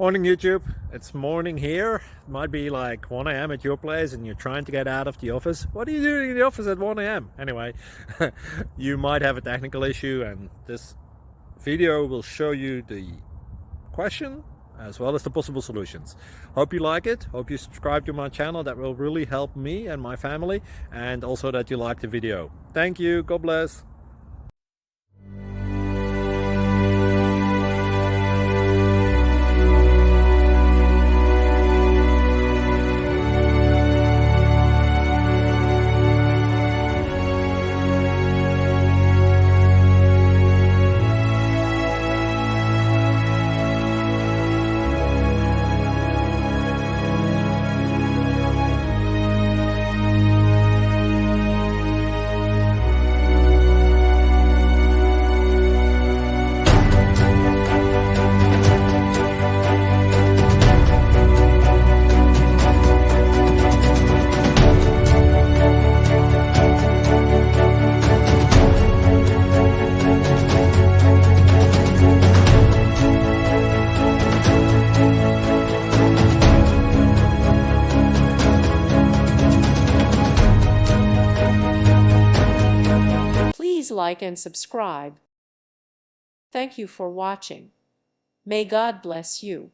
Morning YouTube, it's morning here. It might be like 1 a.m. at your place and you're trying to get out of the office. What are you doing in the office at 1 a.m.? Anyway, you might have a technical issue and this video will show you the question as well as the possible solutions. Hope you like it, hope you subscribe to my channel. That will really help me and my family, and also that you like the video. Thank you, God bless. Please like and subscribe. Thank you for watching. May God bless you.